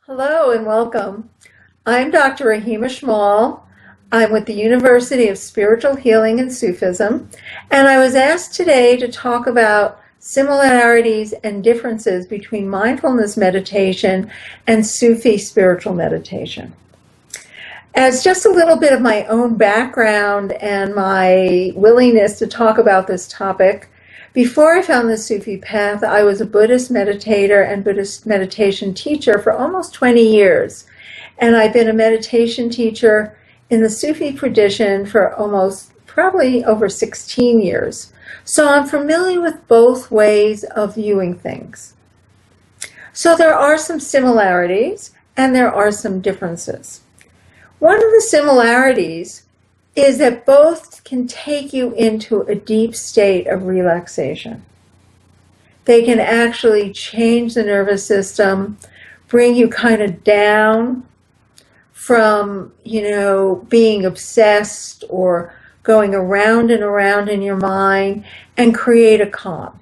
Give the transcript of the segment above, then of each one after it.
Hello and welcome. I'm Dr. Rahima Schmall. I'm with the University of Spiritual Healing and Sufism, and I was asked today to talk about similarities and differences between mindfulness meditation and Sufi spiritual meditation. As just a little bit of my own background and my willingness to talk about this topic, before I found the Sufi path, I was a Buddhist meditator and Buddhist meditation teacher for almost 20 years. And I've been a meditation teacher in the Sufi tradition for probably over 16 years. So I'm familiar with both ways of viewing things. So there are some similarities and there are some differences. One of the similarities is that both can take you into a deep state of relaxation. They can actually change the nervous system, bring you kind of down from, being obsessed or going around and around in your mind and create a calm.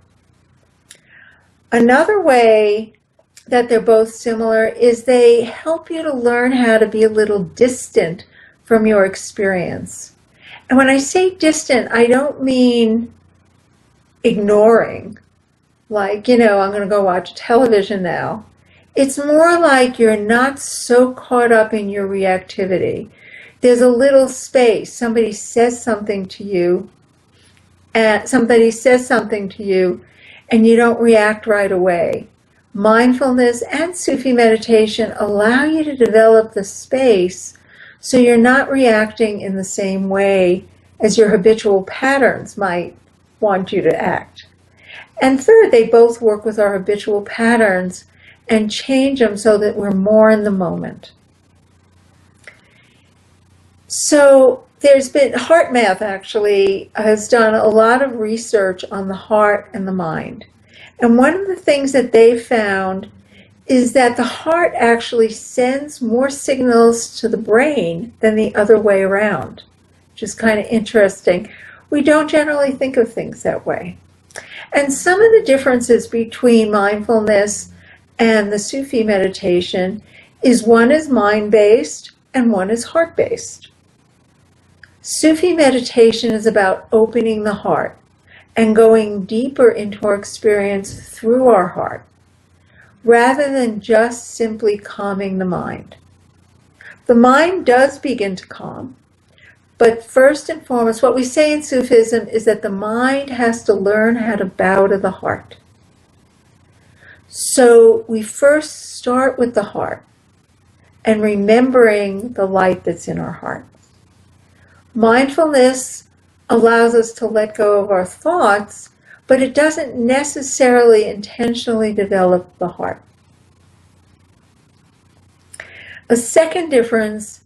Another way that they're both similar is they help you to learn how to be a little distant from your experience. And when I say distant, I don't mean ignoring, like, I'm going to go watch television now. It's more like you're not so caught up in your reactivity. There's a little space. Somebody says something to you, and you don't react right away. Mindfulness and Sufi meditation allow you to develop the space so you're not reacting in the same way as your habitual patterns might want you to act. And third, they both work with our habitual patterns and change them so that we're more in the moment. So there's been, HeartMath actually has done a lot of research on the heart and the mind. And one of the things that they found is that the heart actually sends more signals to the brain than the other way around, which is kind of interesting. We don't generally think of things that way. And some of the differences between mindfulness and the Sufi meditation is one is mind-based and one is heart-based. Sufi meditation is about opening the heart and going deeper into our experience through our heart, rather than just simply calming the mind. The mind does begin to calm, but first and foremost, what we say in Sufism is that the mind has to learn how to bow to the heart. So we first start with the heart and remembering the light that's in our heart. Mindfulness allows us to let go of our thoughts, but it doesn't necessarily intentionally develop the heart. A second difference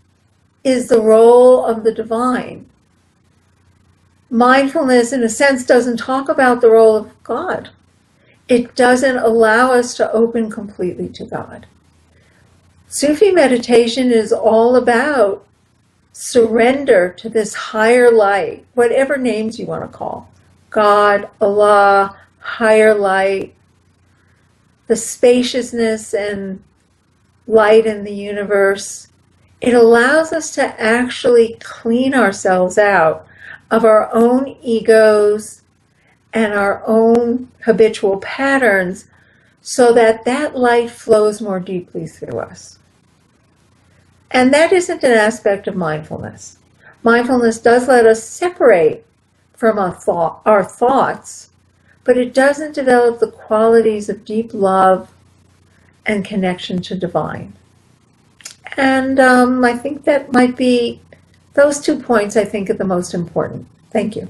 is the role of the divine. Mindfulness, in a sense, doesn't talk about the role of God. It doesn't allow us to open completely to God. Sufi meditation is all about surrender to this higher light, whatever names you want to call. God, Allah, higher light, the spaciousness and light in the universe. It allows us to actually clean ourselves out of our own egos and our own habitual patterns so that that light flows more deeply through us. And that isn't an aspect of mindfulness. Mindfulness does let us separate from our thoughts, but it doesn't develop the qualities of deep love and connection to divine. And I think that might be, those 2 points I think are the most important. Thank you.